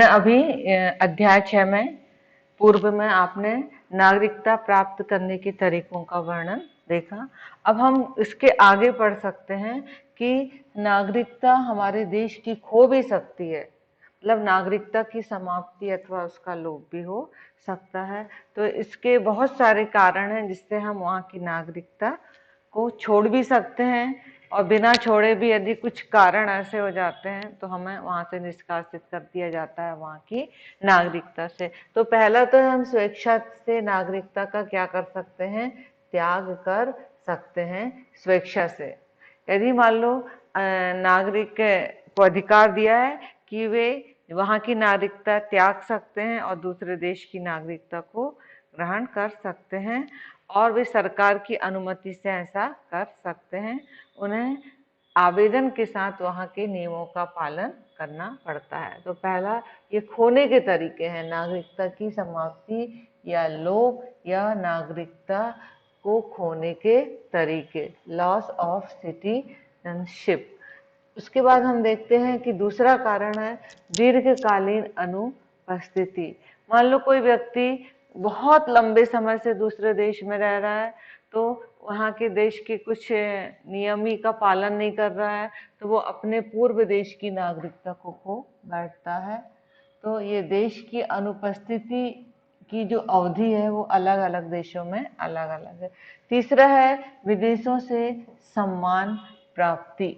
अभी अध्याय 6 में पूर्व में आपने नागरिकता प्राप्त करने के तरीकों का वर्णन देखा। अब हम इसके आगे पढ़ सकते हैं कि नागरिकता हमारे देश की खो भी सकती है, मतलब नागरिकता की समाप्ति अथवा उसका लोप भी हो सकता है। तो इसके बहुत सारे कारण हैं जिससे हम वहाँ की नागरिकता को छोड़ भी सकते हैं, और बिना छोड़े भी यदि कुछ कारण ऐसे हो जाते हैं तो हमें वहां से निष्कासित कर दिया जाता है वहां की नागरिकता से। तो पहला तो हम स्वेच्छा से नागरिकता का क्या कर सकते हैं, त्याग कर सकते हैं स्वेच्छा से। यदि मान लो नागरिक को अधिकार दिया है कि वे वहां की नागरिकता त्याग सकते हैं और दूसरे देश की नागरिकता को ग्रहण कर सकते हैं, और वे सरकार की अनुमति से ऐसा कर सकते हैं। उन्हें आवेदन के साथ वहाँ के नियमों का पालन करना पड़ता है। तो पहला ये खोने के तरीके हैं, नागरिकता की समाप्ति या लोप या नागरिकता को खोने के तरीके, लॉस ऑफ सिटीजनशिप। उसके बाद हम देखते हैं कि दूसरा कारण है दीर्घकालीन अनुपस्थिति। मान लो कोई व्यक्ति बहुत लंबे समय से दूसरे देश में रह रहा है, तो वहाँ के देश के कुछ नियम ही का पालन नहीं कर रहा है, तो वो अपने पूर्व देश की नागरिकता को खो बैठता है। तो ये देश की अनुपस्थिति की जो अवधि है वो अलग अलग देशों में अलग अलग है। तीसरा है विदेशों से सम्मान प्राप्ति।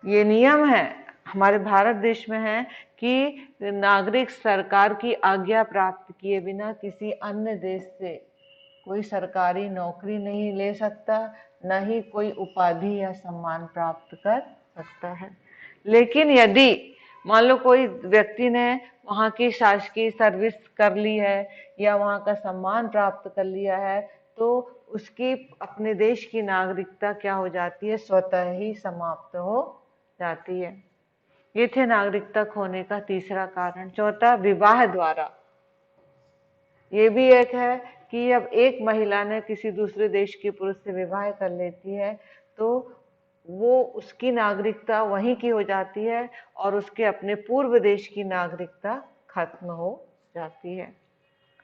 ये नियम है हमारे भारत देश में है कि नागरिक सरकार की आज्ञा प्राप्त किए बिना किसी अन्य देश से कोई सरकारी नौकरी नहीं ले सकता, न ही कोई उपाधि या सम्मान प्राप्त कर सकता है। लेकिन यदि मान लो कोई व्यक्ति ने वहाँ की शासकीय सर्विस कर ली है या वहाँ का सम्मान प्राप्त कर लिया है, तो उसकी अपने देश की नागरिकता क्या हो जाती है, स्वतः ही समाप्त हो जाती है। ये थे नागरिकता खोने का तीसरा कारण। चौथा, विवाह द्वारा। ये भी एक है कि अब एक महिला ने किसी दूसरे देश के पुरुष से विवाह कर लेती है तो वो उसकी नागरिकता वहीं की हो जाती है और उसके अपने पूर्व देश की नागरिकता खत्म हो जाती है।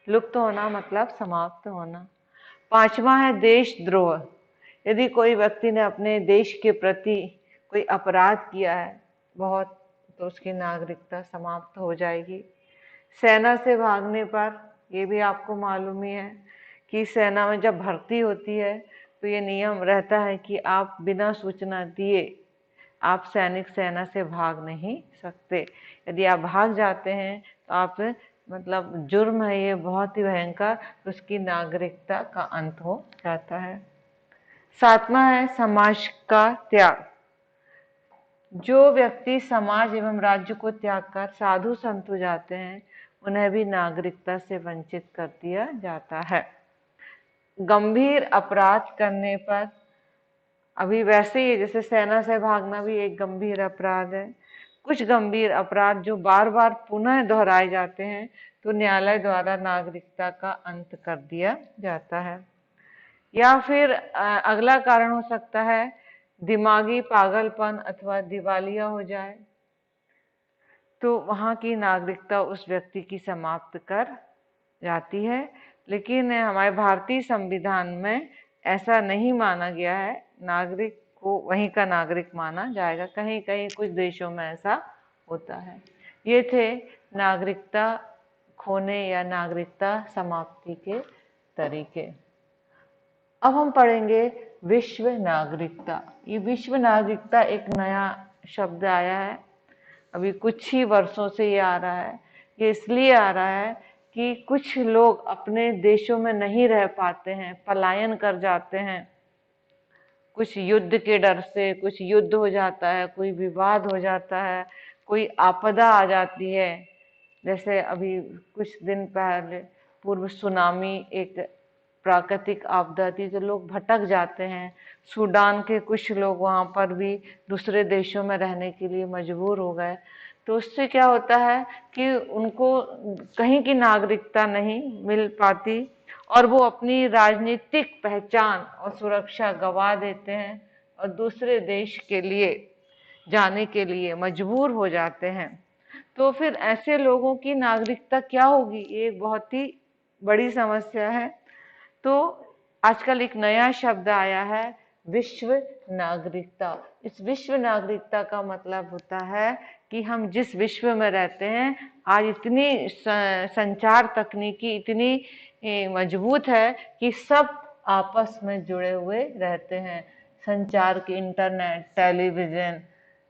लुप्त होना मतलब समाप्त होना। पांचवा है देशद्रोह। यदि कोई व्यक्ति ने अपने देश के प्रति कोई अपराध किया है बहुत, तो उसकी नागरिकता समाप्त हो जाएगी। सेना से भागने पर, ये भी आपको मालूम ही है कि सेना में जब भर्ती होती है तो ये नियम रहता है कि आप बिना सूचना दिए आप सैनिक सेना से भाग नहीं सकते। यदि आप भाग जाते हैं तो आप मतलब जुर्म है ये बहुत ही भयंकर, उसकी नागरिकता का अंत हो जाता है। सातवां है समाज का त्याग। जो व्यक्ति समाज एवं राज्य को त्याग कर साधु संत हो जाते हैं उन्हें भी नागरिकता से वंचित कर दिया जाता है। गंभीर अपराध करने पर, अभी वैसे ही जैसे सेना से भागना भी एक गंभीर अपराध है, कुछ गंभीर अपराध जो बार बार पुनः दोहराए जाते हैं तो न्यायालय द्वारा नागरिकता का अंत कर दिया जाता है। या फिर अगला कारण हो सकता है दिमागी पागलपन अथवा दिवालिया हो जाए, तो वहाँ की नागरिकता उस व्यक्ति की समाप्त कर जाती है। लेकिन हमारे भारतीय संविधान में ऐसा नहीं माना गया है, नागरिक को वहीं का नागरिक माना जाएगा। कहीं कहीं कुछ देशों में ऐसा होता है। ये थे नागरिकता खोने या नागरिकता समाप्ति के तरीके। अब हम पढ़ेंगे विश्व नागरिकता। ये विश्व नागरिकता एक नया शब्द आया है, अभी कुछ ही वर्षों से ये आ रहा है। ये इसलिए आ रहा है कि कुछ लोग अपने देशों में नहीं रह पाते हैं, पलायन कर जाते हैं, कुछ युद्ध के डर से, कुछ युद्ध हो जाता है, कोई विवाद हो जाता है, कोई आपदा आ जाती है। जैसे अभी कुछ दिन पहले पूर्व सुनामी एक प्राकृतिक आपदा थी, तो लोग भटक जाते हैं। सूडान के कुछ लोग वहाँ पर भी दूसरे देशों में रहने के लिए मजबूर हो गए। तो उससे क्या होता है कि उनको कहीं की नागरिकता नहीं मिल पाती और वो अपनी राजनीतिक पहचान और सुरक्षा गंवा देते हैं और दूसरे देश के लिए जाने के लिए मजबूर हो जाते हैं। तो फिर ऐसे लोगों की नागरिकता क्या होगी, ये एक बहुत ही बड़ी समस्या है। तो आजकल एक नया शब्द आया है, विश्व नागरिकता। इस विश्व नागरिकता का मतलब होता है कि हम जिस विश्व में रहते हैं, आज इतनी संचार तकनीकी इतनी मजबूत है कि सब आपस में जुड़े हुए रहते हैं। संचार के internet, television,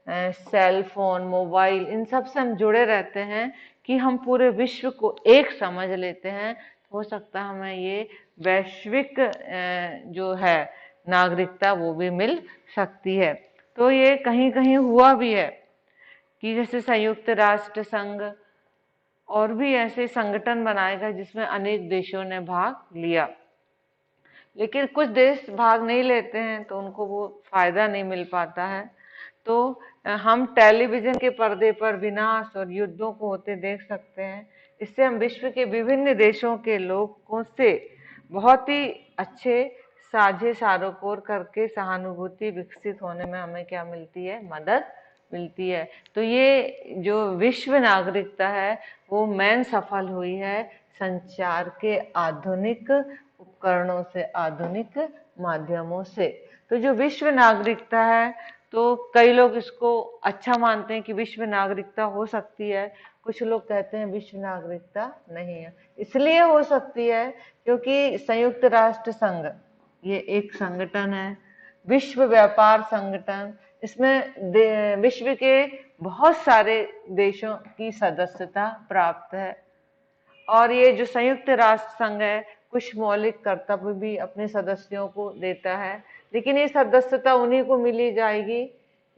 cell phone, mobile, इन सब से हम जुड़े रहते हैं कि हम पूरे विश्व को एक समझ लेते हैं। हो सकता है हमें ये वैश्विक जो है नागरिकता वो भी मिल सकती है। तो ये कहीं कहीं हुआ भी है कि जैसे संयुक्त राष्ट्र संघ और भी ऐसे संगठन बनाए गए जिसमें अनेक देशों ने भाग लिया, लेकिन कुछ देश भाग नहीं लेते हैं तो उनको वो फायदा नहीं मिल पाता है। तो हम टेलीविजन के पर्दे पर विनाश और युद्धों को होते देख सकते हैं। इससे हम विश्व के विभिन्न देशों के लोगों से बहुत ही अच्छे साझे सारोकोर करके सहानुभूति विकसित होने में हमें क्या मिलती है, मदद मिलती है। तो ये जो विश्व नागरिकता है वो मेन सफल हुई है संचार के आधुनिक उपकरणों से, आधुनिक माध्यमों से। तो जो विश्व नागरिकता है, तो कई लोग इसको अच्छा मानते हैं कि विश्व नागरिकता हो सकती है, कुछ लोग कहते हैं विश्व नागरिकता नहीं है। इसलिए हो सकती है क्योंकि संयुक्त राष्ट्र संघ ये एक संगठन है, विश्व व्यापार संगठन, इसमें विश्व के बहुत सारे देशों की सदस्यता प्राप्त है। और ये जो संयुक्त राष्ट्र संघ है कुछ मौलिक कर्तव्य भी अपने सदस्यों को देता है, लेकिन ये सदस्यता उन्हीं को मिली जाएगी,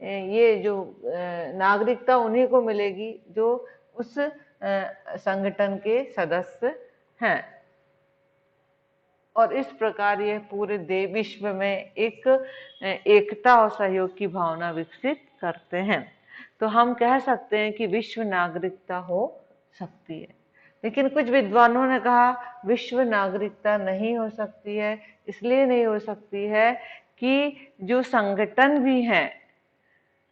ये जो नागरिकता उन्हीं को मिलेगी जो उस संगठन के सदस्य हैं। और इस प्रकार यह पूरे विश्व में एक एकता और सहयोग की भावना विकसित करते हैं। तो हम कह सकते हैं कि विश्व नागरिकता हो सकती है। लेकिन कुछ विद्वानों ने कहा विश्व नागरिकता नहीं हो सकती है। इसलिए नहीं हो सकती है कि जो संगठन भी हैं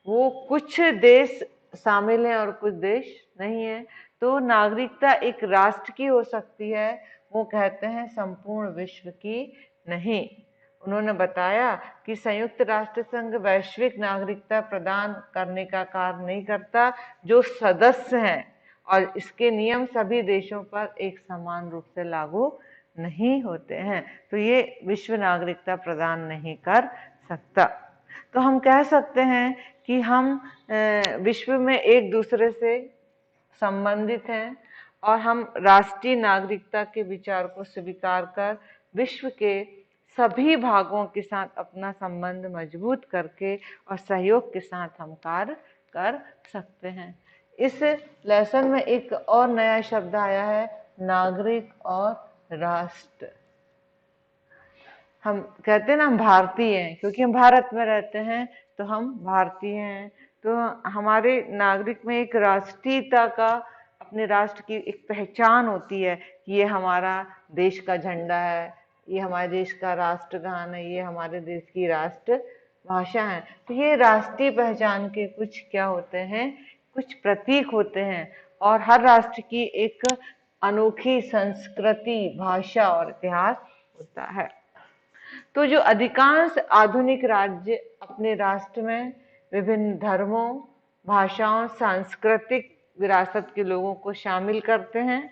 वो कुछ देश शामिल हैं और कुछ देश नहीं है। तो नागरिकता एक राष्ट्र की हो सकती है, वो कहते हैं संपूर्ण विश्व की नहीं। उन्होंने बताया कि संयुक्त राष्ट्र संघ वैश्विक नागरिकता प्रदान करने का कार्य नहीं करता, जो सदस्य हैं, और इसके नियम सभी देशों पर एक समान रूप से लागू नहीं होते हैं। तो ये विश्व नागरिकता प्रदान नहीं कर सकता। तो हम कह सकते हैं कि हम विश्व में एक दूसरे से संबंधित हैं और हम राष्ट्रीय नागरिकता के विचार को स्वीकार कर विश्व के सभी भागों के साथ अपना संबंध मजबूत करके और सहयोग के साथ हम कार्य कर सकते हैं। इस लेसन में एक और नया शब्द आया है, नागरिक और राष्ट्र। हम कहते हैं ना हम भारतीय हैं, क्योंकि हम भारत में रहते हैं तो हम भारतीय हैं। तो हमारे नागरिक में एक राष्ट्रीयता का, अपने राष्ट्र की एक पहचान होती है कि ये हमारा देश का झंडा है, ये हमारे देश का राष्ट्रगान है, ये हमारे देश की राष्ट्र भाषा है। तो ये राष्ट्रीय पहचान के कुछ क्या होते हैं, कुछ प्रतीक होते हैं। और हर राष्ट्र की एक अनोखी संस्कृति, भाषा और इतिहास होता है। तो जो अधिकांश आधुनिक राज्य अपने राष्ट्र में विभिन्न धर्मों, भाषाओं, सांस्कृतिक विरासत के लोगों को शामिल करते हैं,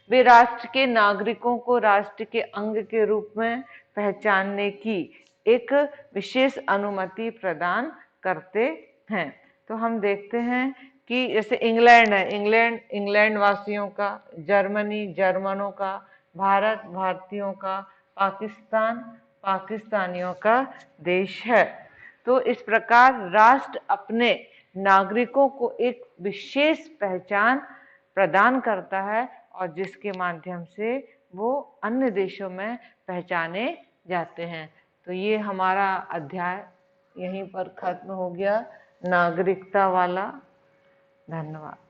वे राष्ट्र के नागरिकों को राष्ट्र के अंग के रूप में पहचानने की एक विशेष अनुमति प्रदान करते हैं। तो हम देखते हैं कि जैसे इंग्लैंड है, इंग्लैंड वासियों का, जर्मनी जर्मनों का, भारत भारतीयों का, पाकिस्तान पाकिस्तानियों का देश है। तो इस प्रकार राष्ट्र अपने नागरिकों को एक विशेष पहचान प्रदान करता है और जिसके माध्यम से वो अन्य देशों में पहचाने जाते हैं। तो ये हमारा अध्याय यहीं पर खत्म हो गया, नागरिकता वाला। धन्यवाद।